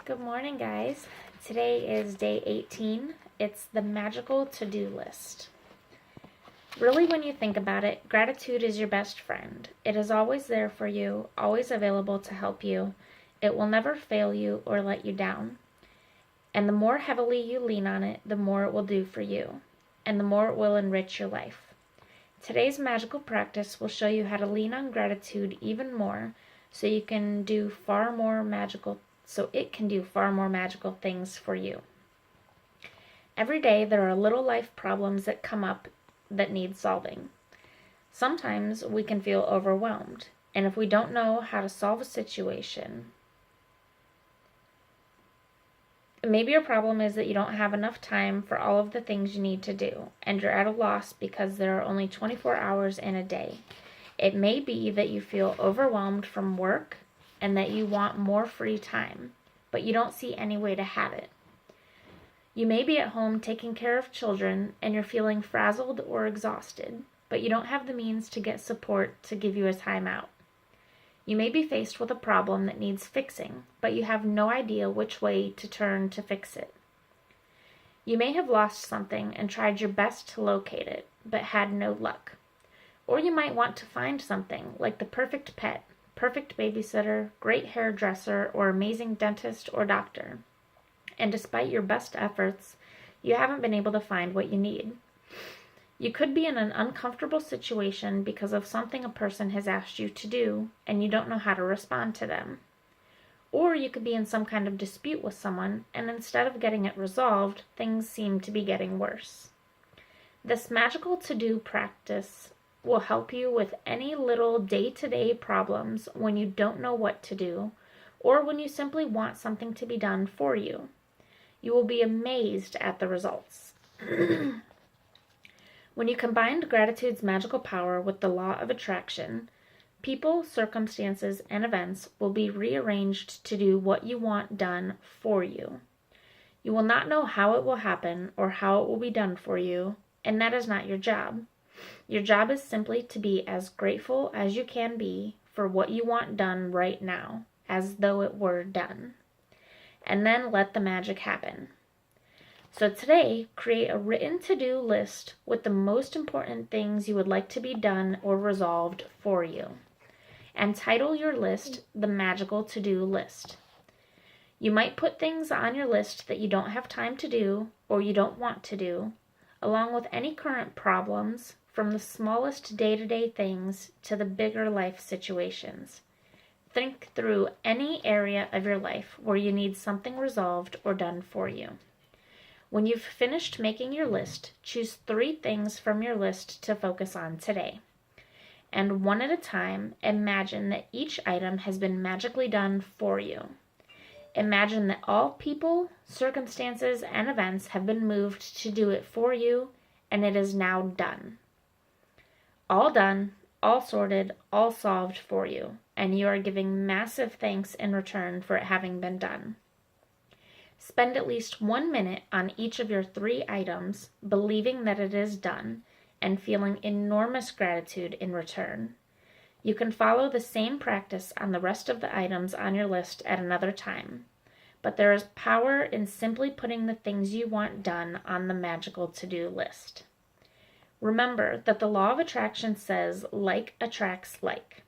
Good morning, guys. Today is day 18. It's the magical to-do list. Really, when you think about it, gratitude is your best friend. It is always there for you, always available to help you. It will never fail you or let you down. And the more heavily you lean on it, the more it will do for you, and the more it will enrich your life. Today's magical practice will show you how to lean on gratitude even more so it can do far more magical things for you. Every day there are little life problems that come up that need solving. Sometimes we can feel overwhelmed, and if we don't know how to solve a situation, maybe your problem is that you don't have enough time for all of the things you need to do, and you're at a loss because there are only 24 hours in a day. It may be that you feel overwhelmed from work and that you want more free time, but you don't see any way to have it. You may be at home taking care of children and you're feeling frazzled or exhausted, but you don't have the means to get support to give you a time out. You may be faced with a problem that needs fixing, but you have no idea which way to turn to fix it. You may have lost something and tried your best to locate it, but had no luck. Or you might want to find something like the perfect pet, perfect babysitter, great hairdresser, or amazing dentist or doctor. And despite your best efforts, you haven't been able to find what you need. You could be in an uncomfortable situation because of something a person has asked you to do, and you don't know how to respond to them. Or you could be in some kind of dispute with someone, and instead of getting it resolved, things seem to be getting worse. This magical to-do practice will help you with any little day-to-day problems when you don't know what to do, or when you simply want something to be done for you. You will be amazed at the results. When you combine gratitude's magical power with the law of attraction, people, circumstances, and events will be rearranged to do what you want done for you. You will not know how it will happen or how it will be done for you, and that is not your job. Your job is simply to be as grateful as you can be for what you want done right now, as though it were done. And then let the magic happen. So today, create a written to-do list with the most important things you would like to be done or resolved for you. And title your list the Magical To-Do List. You might put things on your list that you don't have time to do or you don't want to do, along with any current problems, from the smallest day-to-day things to the bigger life situations. Think through any area of your life where you need something resolved or done for you. When you've finished making your list, choose 3 things from your list to focus on today. And one at a time, imagine that each item has been magically done for you. Imagine that all people, circumstances, and events have been moved to do it for you, and it is now done. All done, all sorted, all solved for you, and you are giving massive thanks in return for it having been done. Spend at least 1 minute on each of your 3 items, believing that it is done, and feeling enormous gratitude in return. You can follow the same practice on the rest of the items on your list at another time, but there is power in simply putting the things you want done on the magical to-do list. Remember that the law of attraction says like attracts like,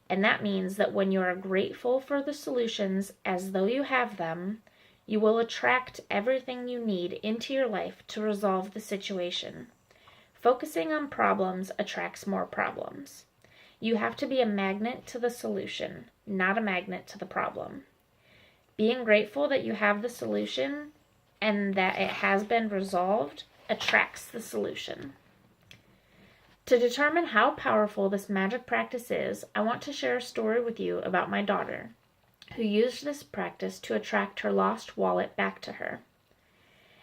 and that means that when you are grateful for the solutions as though you have them, you will attract everything you need into your life to resolve the situation. Focusing on problems attracts more problems. You have to be a magnet to the solution, not a magnet to the problem. Being grateful that you have the solution and that it has been resolved attracts the solution. To determine how powerful this magic practice is, I want to share a story with you about my daughter, who used this practice to attract her lost wallet back to her.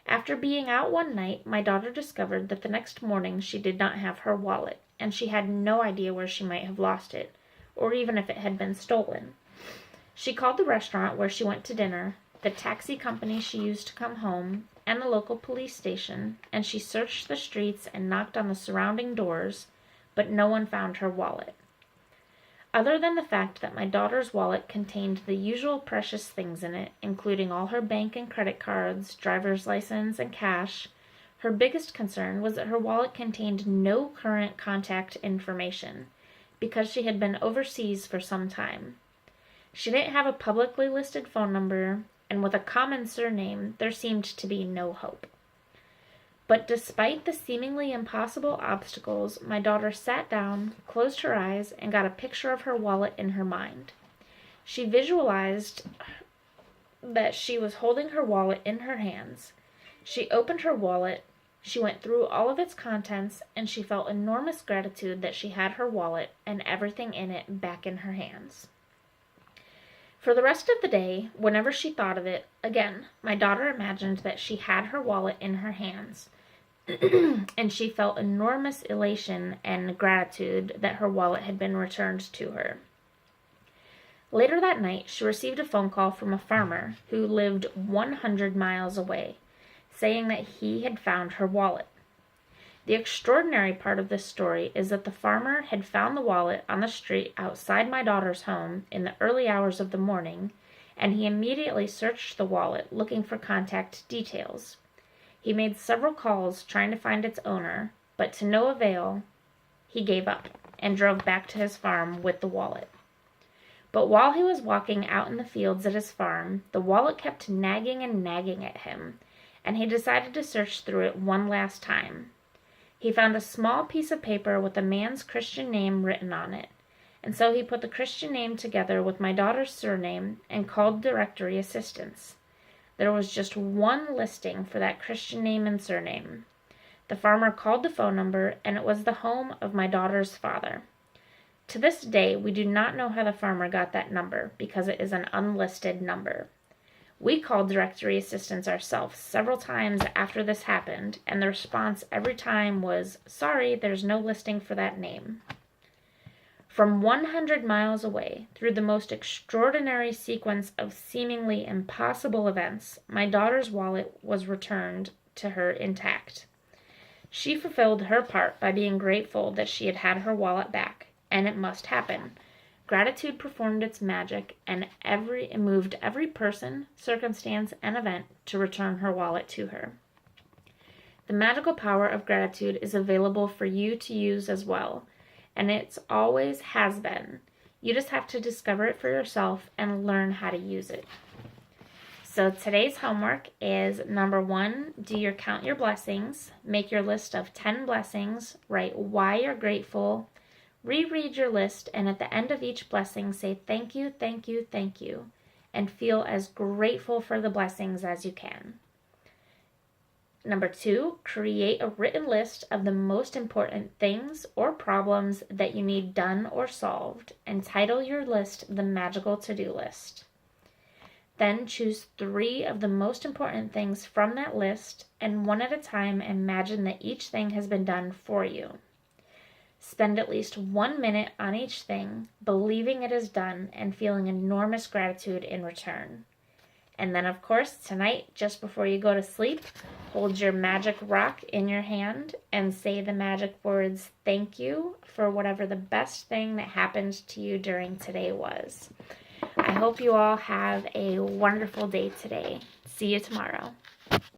After being out one night, my daughter discovered that the next morning she did not have her wallet, and she had no idea where she might have lost it, or even if it had been stolen. She called the restaurant where she went to dinner, the taxi company she used to come home, and the local police station, and she searched the streets and knocked on the surrounding doors, but no one found her wallet. Other than the fact that my daughter's wallet contained the usual precious things in it, including all her bank and credit cards, driver's license, and cash, her biggest concern was that her wallet contained no current contact information, because she had been overseas for some time. She didn't have a publicly listed phone number, and with a common surname, there seemed to be no hope. But despite the seemingly impossible obstacles, my daughter sat down, closed her eyes, and got a picture of her wallet in her mind. She visualized that she was holding her wallet in her hands. She opened her wallet, she went through all of its contents, and she felt enormous gratitude that she had her wallet and everything in it back in her hands. For the rest of the day, whenever she thought of it, again, my daughter imagined that she had her wallet in her hands, and she felt enormous elation and gratitude that her wallet had been returned to her. Later that night, she received a phone call from a farmer who lived 100 miles away, saying that he had found her wallet. The extraordinary part of this story is that the farmer had found the wallet on the street outside my daughter's home in the early hours of the morning, and he immediately searched the wallet looking for contact details. He made several calls trying to find its owner, but to no avail. He gave up and drove back to his farm with the wallet. But while he was walking out in the fields at his farm, the wallet kept nagging and nagging at him, and he decided to search through it one last time. He found a small piece of paper with a man's Christian name written on it, and so he put the Christian name together with my daughter's surname and called directory assistance. There was just one listing for that Christian name and surname. The farmer called the phone number, and it was the home of my daughter's father. To this day, we do not know how the farmer got that number, because it is an unlisted number. We called directory assistance ourselves several times after this happened, and the response every time was, "Sorry, there's no listing for that name." From 100 miles away, through the most extraordinary sequence of seemingly impossible events, my daughter's wallet was returned to her intact. She fulfilled her part by being grateful that she had had her wallet back, and it must happen. Gratitude performed its magic, and it moved every person, circumstance, and event to return her wallet to her. The magical power of gratitude is available for you to use as well, and it always has been. You just have to discover it for yourself and learn how to use it. So today's homework is number 1, count your blessings, make your list of 10 blessings, write why you're grateful, reread your list, and at the end of each blessing say thank you, thank you, thank you, and feel as grateful for the blessings as you can. Number 2, create a written list of the most important things or problems that you need done or solved, and title your list the Magical To-Do List. Then choose 3 of the most important things from that list, and one at a time imagine that each thing has been done for you. Spend at least 1 minute on each thing, believing it is done and feeling enormous gratitude in return. And then, of course, tonight, just before you go to sleep, hold your magic rock in your hand and say the magic words, "Thank you," for whatever the best thing that happened to you during today was. I hope you all have a wonderful day today. See you tomorrow.